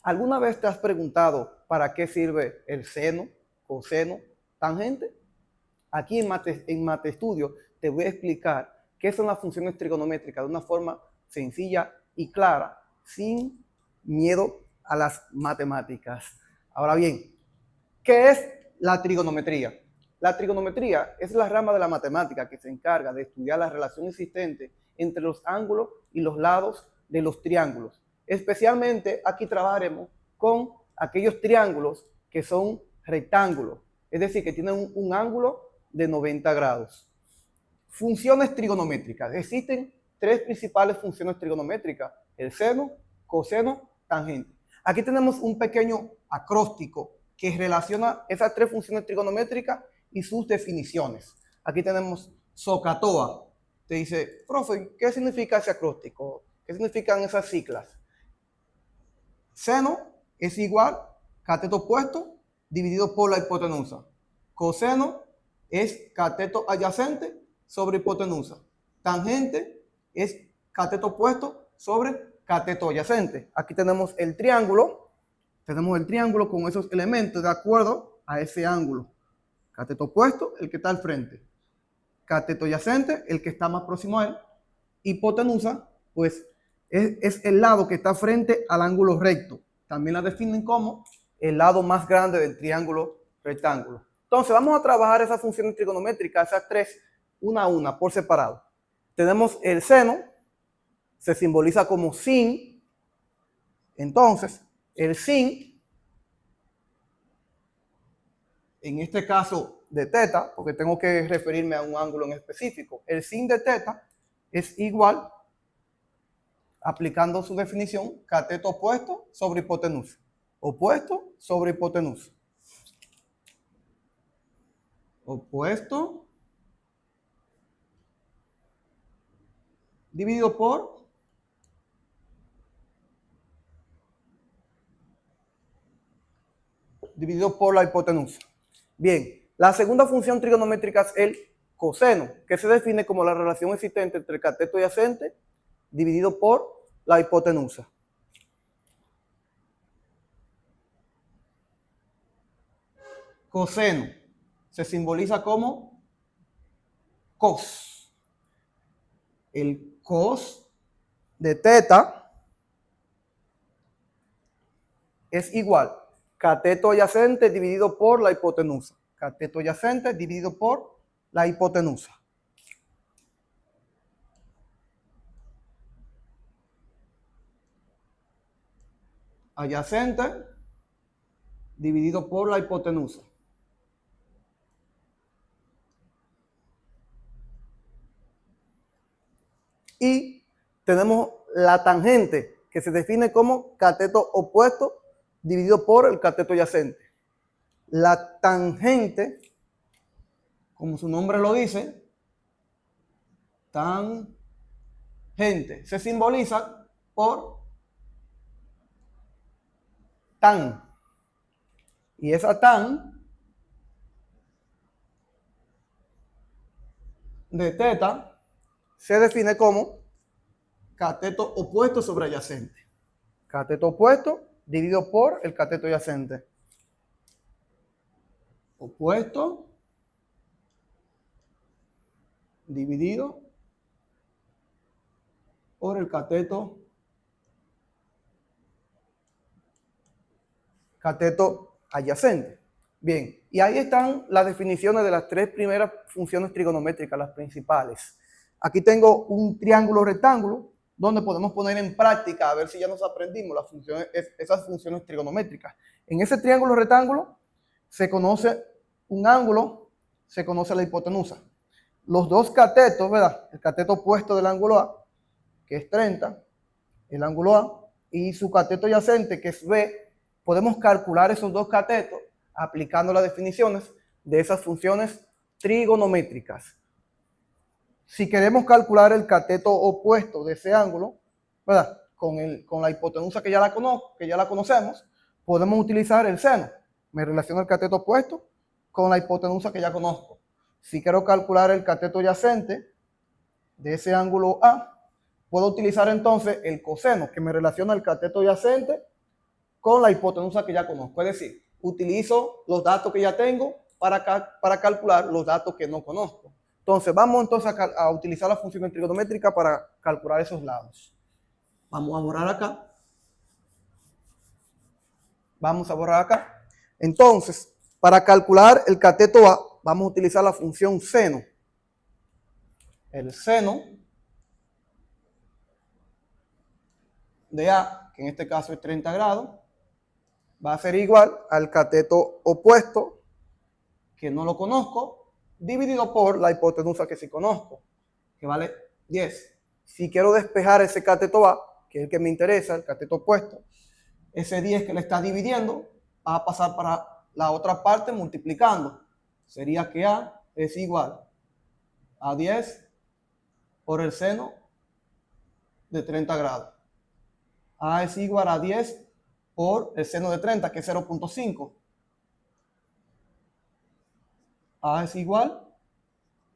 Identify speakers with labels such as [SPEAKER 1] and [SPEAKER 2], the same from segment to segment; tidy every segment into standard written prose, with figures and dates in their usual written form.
[SPEAKER 1] ¿Alguna vez te has preguntado para qué sirve el seno, coseno, tangente? Aquí en Mate Estudio te voy a explicar qué son las funciones trigonométricas de una forma sencilla y clara, sin miedo a las matemáticas. Ahora bien, ¿qué es la trigonometría? La trigonometría es la rama de la matemática que se encarga de estudiar la relación existente entre los ángulos y los lados de los triángulos. Especialmente aquí trabajaremos con aquellos triángulos que son rectángulos, es decir, que tienen un ángulo de 90 grados. Funciones trigonométricas. Existen tres principales funciones trigonométricas: el seno, coseno, tangente. Aquí tenemos un pequeño acróstico que relaciona esas tres funciones trigonométricas y sus definiciones. Aquí tenemos SOHCAHTOA. Te dice, profe, ¿qué significa ese acróstico? ¿Qué significan esas siglas? Seno es igual cateto opuesto dividido por la hipotenusa. Coseno es cateto adyacente sobre hipotenusa. Tangente es cateto opuesto sobre cateto adyacente. Aquí tenemos el triángulo con esos elementos de acuerdo a ese ángulo. Cateto opuesto, el que está al frente. Cateto adyacente, el que está más próximo a él. Hipotenusa, pues es el lado que está frente al ángulo recto. También la definen como el lado más grande del triángulo rectángulo. Entonces vamos a trabajar esas funciones trigonométricas, esas tres, una a una, por separado. Tenemos el seno, se simboliza como sin. Entonces, el sin, en este caso de teta, porque tengo que referirme a un ángulo en específico, el sin de teta es igual, aplicando su definición, cateto opuesto sobre hipotenusa. Opuesto sobre hipotenusa. Opuesto dividido por la hipotenusa. Bien, la segunda función trigonométrica es el coseno, que se define como la relación existente entre el cateto adyacente dividido por la hipotenusa. Coseno se simboliza como cos. El cos de teta es igual cateto adyacente dividido por la hipotenusa. Cateto adyacente dividido por la hipotenusa. Adyacente dividido por la hipotenusa. Y tenemos la tangente, que se define como cateto opuesto dividido por el cateto adyacente. La tangente, como su nombre lo dice, tangente, se simboliza por tan. Y esa tan de teta se define como cateto opuesto sobre adyacente. Cateto opuesto dividido por el cateto adyacente. Opuesto dividido por el cateto adyacente. Bien, y ahí están las definiciones de las tres primeras funciones trigonométricas, las principales. Aquí tengo un triángulo rectángulo donde podemos poner en práctica a ver si ya nos aprendimos las funciones, esas funciones trigonométricas. En ese triángulo rectángulo se conoce un ángulo, se conoce la hipotenusa. Los dos catetos, ¿verdad? El cateto opuesto del ángulo A, que es 30, el ángulo A, y su cateto adyacente, que es B, podemos calcular esos dos catetos aplicando las definiciones de esas funciones trigonométricas. Si queremos calcular el cateto opuesto de ese ángulo, ¿verdad? Con la hipotenusa que ya la conocemos, podemos utilizar el seno. Me relaciono el cateto opuesto con la hipotenusa que ya conozco. Si quiero calcular el cateto adyacente de ese ángulo A, puedo utilizar entonces el coseno, que me relaciona el cateto adyacente con la hipotenusa que ya conozco. Es decir, utilizo los datos que ya tengo para calcular los datos que no conozco. Entonces, vamos entonces a utilizar la función trigonométrica para calcular esos lados. Vamos a borrar acá. Vamos a borrar acá. Entonces, para calcular el cateto A, vamos a utilizar la función seno. El seno de A, que en este caso es 30 grados, va a ser igual al cateto opuesto, que no lo conozco, dividido por la hipotenusa que sí conozco, que vale 10. Si quiero despejar ese cateto A, que es el que me interesa, el cateto opuesto, ese 10 que le está dividiendo va a pasar para la otra parte multiplicando. Sería que A es igual a 10 por el seno de 30 grados. A es igual a 10 por el seno de 30, que es 0.5. A es igual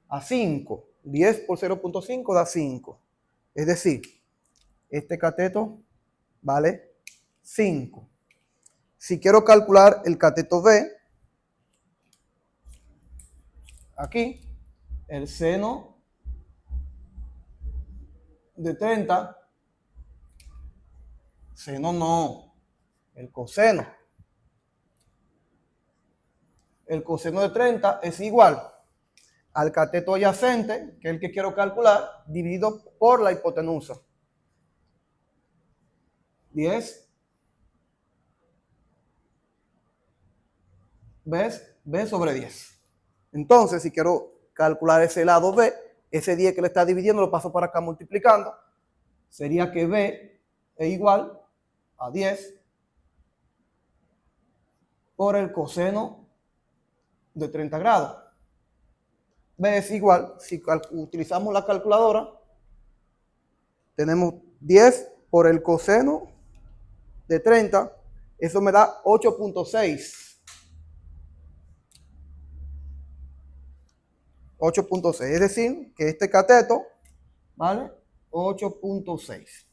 [SPEAKER 1] a 5. 10 por 0.5 da 5. Es decir, este cateto vale 5. Si quiero calcular el cateto B, aquí, el seno de 30, seno no, el coseno. El coseno de 30 es igual al cateto adyacente, que es el que quiero calcular, dividido por la hipotenusa. 10 B sobre 10. Entonces, si quiero calcular ese lado B, ese 10 que le está dividiendo lo paso para acá multiplicando. Sería que B es igual a 10 por el coseno de 30 grados. B es igual, si utilizamos la calculadora, tenemos 10 por el coseno de 30, eso me da 8.6. 8.6, es decir, que este cateto vale 8.6.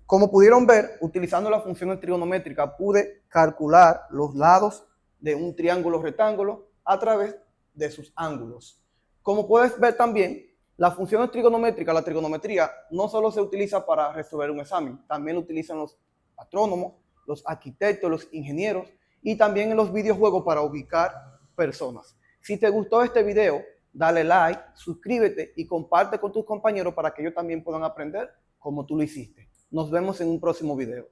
[SPEAKER 1] Como pudieron ver, utilizando las funciones trigonométricas, pude calcular los lados de un triángulo rectángulo a través de sus ángulos. Como puedes ver también, las funciones trigonométricas, la trigonometría, no solo se utiliza para resolver un examen, también lo utilizan los astrónomos, los arquitectos, los ingenieros y también en los videojuegos para ubicar personas. Si te gustó este video, dale like, suscríbete y comparte con tus compañeros para que ellos también puedan aprender como tú lo hiciste. Nos vemos en un próximo video.